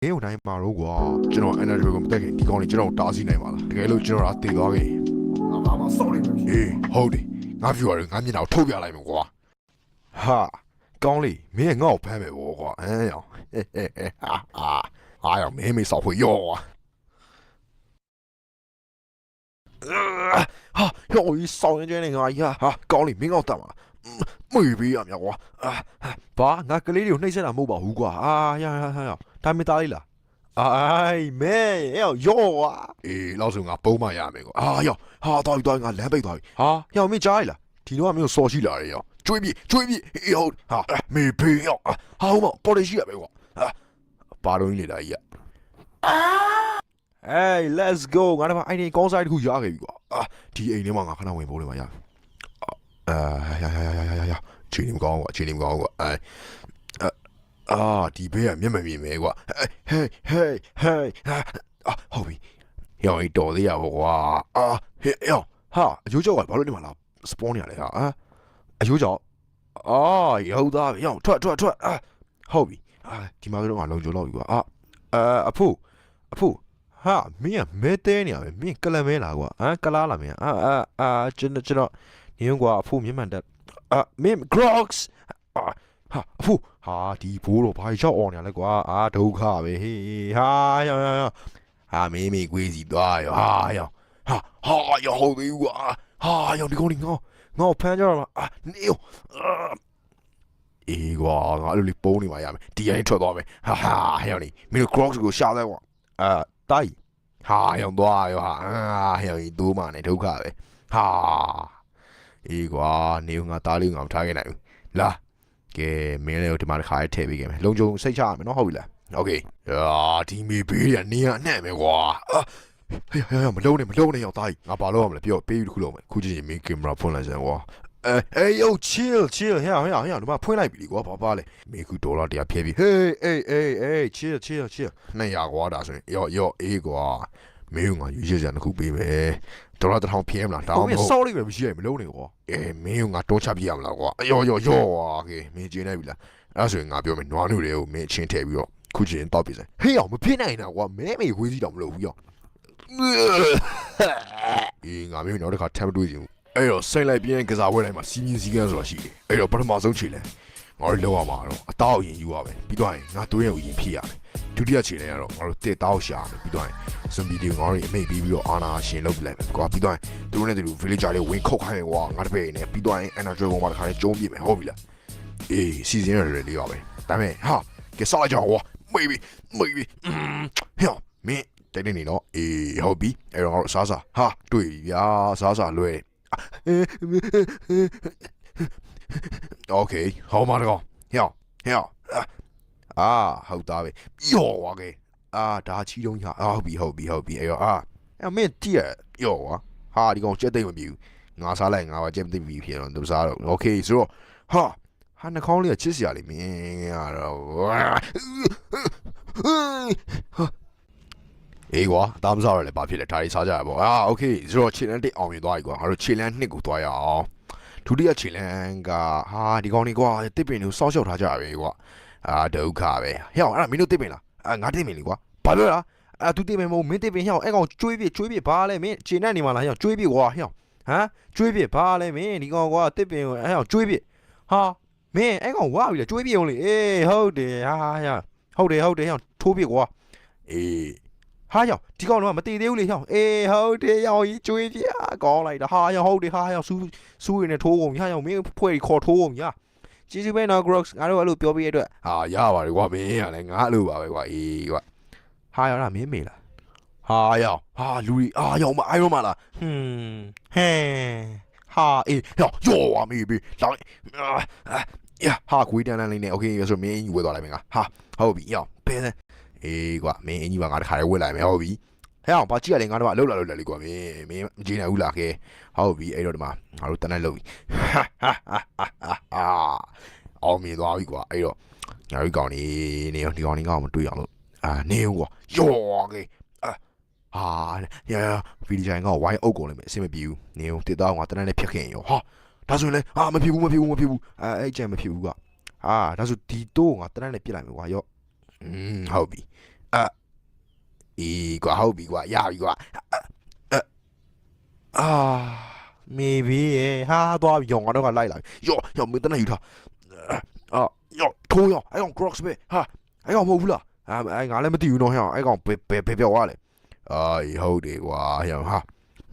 မင်းကိုနိုင်မှာတော့ကွာကျွန်တော် energy ကိုမတက်ခင်ဒီကောင်လေးကျွန်တော်တားဆီးနိုင်ပါလားတကယ်လို့ကျွန်တော်ကတည်သွားခင်ငါစောင့်နေပြီအေးဟုတ်တယ်ငါဖြူရတယ်ငါမျက်နှာကိုထုတ်ပြလိုက်မယ်ကွာဟာကောင်းလေးမင်းငါ့ကိုဖမ်းမယ်ဘောကွာရောင်အားရောင်မင်းမေးစောက်ဖို့ရောဟာရောစောင်းရင်ကျနေငါကြီးဟာကောင်းလေးမင်းငါ့ကိုတတ်မှာမွေပေးရမြကွာဘာငါကလေးတွေကိုနှိမ့်ဆက်တာမဟုတ်ပါဘူးကွာရဒါမသားလေးလားအိုင်မဲရောအေးလောက်ဆိုငါပုံးမရမယ်ကွာရောဟာတော်ငါလမ်းပိတ်သွားပြီဟာရောမင်းကြားရလားဒီတော့ကမင်းစော်ရှိလာတယ်ရောကျွေးပြဟုတ်ဟာမေဖေးရောဟာဟုတ်မပေါ်လေးရှိရပဲကွာပါတော့ကြီးလေတာကြီးHey let's go ငါတို့အိုင်ဒီကောင်းဆိုင်တစ်ခုရခဲ့ပြီကွာဒီအိမ်ထဲမှာငါခဏဝင်ပိုးလို့မရရချင်းနေမကောင်းကွာဒီဘေးကမျက်မမြင်မဲကွာ Hey ဟုတ်ပြီရောင်တော်သေးရပါကွာရောဟာအယိုးကြောက်ကဘာလို့နေမှာလားစပွန်နေရလဲဟာအယိုးကြောက်ရုပ်သားရောင်ထွက်ဟုတ်ပြီဒီမှာကတော့ငါလုံကြလို့ပြီကွာအဖိုးဟာမင်းကမဲတဲနေရပဲမင်းကလမဲလားကွာကလားလားမင်းကျွန်တော်နေကွာအဖိုးမျက်မှန်တက်မင်း Crocs ဟာအဖိုးဟာဒီဘိုးတော့ဘာရောက်အောင်နေလဲကွာဒုက္ခပဲဟေးဟာရောမင်းကွေးစီသွားရောရောဟုတ်သေးကွာရောဒီကောင်ငါဖမ်းကြတော့နေရောအေးကွာငါအဲ့လိုလေးပုံးနေပါရမယ်ဒီအိမ်ထွက်သွားမယ်ရောနေမင်းတို့ Crocs ကိုရှာလိုက်ကွာတိုက်ရောသွားရောရောဒိုးမနဲ့ဒုက္ခပဲအေးကွာနေငါသားလေးငါထားခဲ့နိုင်ဘူးလာကဲမင်းလေးကိုဒီမှာတစ်ခါထည့်ပေးခဲ့မယ်လုံခြုံစိတ်ချရမယ်နော်ဟုတ်ပြီလားโอเคဒီမေဘေးကနေရအနှံ့မယ်ကွာမလုံးနဲ့ရောက်သားကြီးငါဘာလို့ရမလဲပြောပေးပြီးတစ်ခုလုံးမယ်ခုချင်းမင်းကင်မရာဖွင့်လိုက်စမ်းကွာyo chill ဟဲ့ဒီမှာဖွင့်လိုက်ပြီကွာဘာလဲမင်းခုဒေါ်လာ100ဖြည့်ပြီ hey chill 200ကွာဒါဆိုရင်ရောအေးကွာမင်းကရွေးချက်စံတစ်ခုပေးမယ်ဒေါ်လာ1000ဖြည့်မလားဒါမှမဟုတ်စောက်လိုက်ပဲမရှိရမလုံးနဲ့ကွာမင်းကတိုးချပြရမလားကွာရောโอเคမင်းကျင်းနေပြီလားအဲ့ဆိုရင်ငါပြောမယ်နွားနုတွေကိုမင်းချင်းထည့်ပြီးတော့ခုချင်းတောက်ပြီစမ်းဟေးမဖြစ်နိုင်တာကွာမဲမေဝေးစီတော့မလုပ်ဘူးရောငါမင်းနောက်တစ်ခါထပ်မတွေ့ချင်ဘူးအဲ့တော့စိတ်လိုက်ပြင်းကစားပွဲတိုင်းမှာစီးမြင်စည်းကမ်းဆိုတာရှိတယ်အဲ့တော့ပထမဆုံးခြေလဲငါတို့လောက်ရမှာတော့အသားကိုရင်ယူရမယ်ပြီးတော့ရင်ငါသွေးရုပ်ရင်ဖြည့်ရမယ်ဒုတိယခြေလဲကတော့ငါတို့တစ်တောက်ရှာမယ်ပြီးတော့ရင်ဇွန်ဘီတွေငါတို့အမိတ်ပြီးတော့အာနာရှင်လုပ်ပြလိုက်မယ်ကွာပြီးတော့ရင်သူတို့နဲ့တူ villager တွေဝင်ခုတ်ခိုင်းမယ်ကွာငါတပည့်နေပြီးတော့ရင် energy ပေါ်မှာတစ်ခါလေးကျုံးပြမယ်ဟုတ်ပြီလားစီစဉ်ရတယ်လေးပါပဲဒါပေမဲ့ကဲဆောက်လိုက်ကြကွာမေးပြီမင်းတိတ်နေနော်ဟုတ်ပြီအဲ့တော့ငါတို့စားတွေ့ပြီဗျာစားလွယ်Okay 好嘛这个ဟုတ်သားပဲယောဝါကဲဒါချီတုံးရဟုတ်ပြီအဲ့ရောမင်းတိရယောဝါဒီကောင်ကြက်သိမ့်မပြီဘူးငါစားလိုက်ငါပါကြက်သိမ့်ပြီဖြစ်တော့သူစားတော့ Okay ဆိုတော့နှာခေါင်းလေးကချစ်စရာလေးမင်းကတော့အေးကွာတားမစားရလဲဘာဖြစ်လဲဒါလေးစားကြရပေါ့โอเคဆိုတော့ခြေလန်းတစ်အောင်မြင်သွားပြီကွာငါတို့ခြေလန်း2ကိုသွားရအောင်ဒုတိယခြေလန်းကဒီကောင်လေးကွာတစ်ပင်ကိုစောက်ရှောက်ထားကြရပဲကွာဒုက္ခပဲဟဲ့အဲ့မင်းတို့တစ်ပင်လားငါတစ်ပင်လေကွာဘာလို့လားသူတစ်ပင်မဟုတ်မင်းတစ်ပင်ဟဲ့အဲ့ကောင်ကျွေးပြဘာလဲမင်းခြေနဲ့နေမှာလားဟဲ့ကျွေးပြကွာဟဲ့ကျွေးပြဘာလဲမင်းဒီကောင်ကွာတစ်ပင်ကိုအဲ့ကောင်ကျွေးပြမင်းအဲ့ကောင်ဝါပြီလေကျွေးပြအောင်လေဟုတ်တယ်ဟုတ်တယ်ထိုးပြကွာရောဒီကောင်တော့မတည်သေးဘူးလေဟောဟုတ်တယ်ရောကြီးကျွေးပြကောင်းလိုက်တာရောဟုတ်တယ်ရောစူးရနေထိုးကုန်ရောမင်းဖွဲ့ခေါ်ထိုးကုန်ကျေးဇူးပဲနော် Crocs ငါတို့အဲ့လိုပြောပြရတဲ့အတွက်ရပါတယ်ကွာမင်းကလည်းငါအဲ့လိုပါပဲကွာကွာရောလားမင်းမေလားရောလူကြီးရောမအိုင်ရောမလားဟဲရောဝါမေဘေးလာကွေးတန်းလေးနဲ့โอเคဆိုမင်းယူဝဲသွားလိုက်မင်းကဟုတ်ပြီရောပဲကွာမင်းအင်ကြီးပါငါတခါလေးဝက်လိုက်မယ်ဟုတ်ပြီဟဲ့ဘာကြည့်ရလဲငါတော့လှုပ်လာလေကွာမင်းမကြည့်နိုင်ဘူးလားခဲဟုတ်ပြီအဲ့တော့ဒီမှာငါတို့တန်းနဲ့လှုပ်ပြီအောင်မြင်သွားပြီကွာအဲ့တော့ငါတို့ကောင်နေဒီကောင်ကောမတွေ့အောင်လို့နေဦးကွာယောခဲဗီဒီယိုင်ကဝိုင်းအုပ်ကုန်လိမ့်မယ်အဆင်မပြေဘူးနေဦးတစ်သားကတန်းနဲ့ဖြတ်ခင်ရောဒါဆိုရင်လေမဖြစ်ဘူးအဲ့ကြံမဖြစ်ဘူးကွာဒါဆိုဒီတော့ငါတန်းနဲ့ပြစ်လိုက်မယ်ကွာယောဟုတ်ပြီ အေးကွာဟုတ်ပြီကွာရပြီကွာအာမေဘီရဲ့ဟာသွားပြီရောငါတို့ကလိုက်လာရောမင်းတနယူထားအာထိုးရောအဲ့ကောင် crocs ပဲဟာအဲ့ကောင်မဟုတ်ဘူးလားအဲ့ငါလည်းမသိဘူးနော်ဟဲ့အဲ့ကောင်ဘယ်ပြောက်သွားလဲအေးဟုတ်တယ်ကွာဟဲ့ဟာ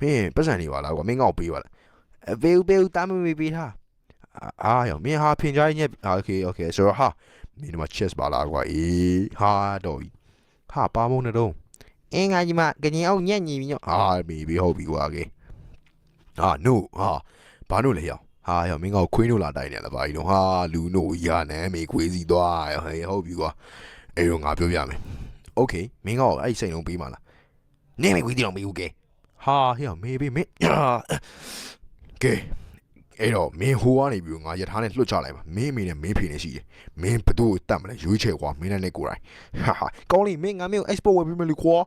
မင်းပတ်စံနေပါလားကွာမင်းကောင်ပေးပါလားဘေးတာမမေပေးထားရောမင်းဟာဖင်ကြားညက်โอเคဆိုတော့ဟာမင်းတို့ chess ပါလားကွာအေးဟာတော့ဟာပါမုံနေတော့အင်းငါကြီးမကရင်အောင်ညက်ညီပြီညမေဘီဟုတ်ပြီကွာကေno ဘာလို့လဲရောမင်းကောင်ခွေးတို့လာတိုက်နေလားဘာကြီးတော့ဟာလူနို့ရနဲ့မေခွေးစီသွားဟဲ့ဟုတ်ပြီကွာအဲ့တော့ငါပြောပြမယ်โอเคမင်းကောင်အဲ့စိတ်လုံးပေးပါလားနေမေခွေးတီတော့မေဦးကေဟာဟဲ့မေဘေးမင်းကဲအဲ့တော့မင်းဟိုကနေပြီးငါရထားနဲ့လွှတ်ချလိုက်ပါမင်းအမေနဲ့မင်းဖေနဲ့ရှိတယ်မင်းဘသူ့ကိုတတ်မလဲရွေးချယ်ကွာမင်းနဲ့ကိုယ်တိုင်ဟာကောင်းလိမင်းငါမင်းကို export ဝယ်ပြီးမလို့ကွာ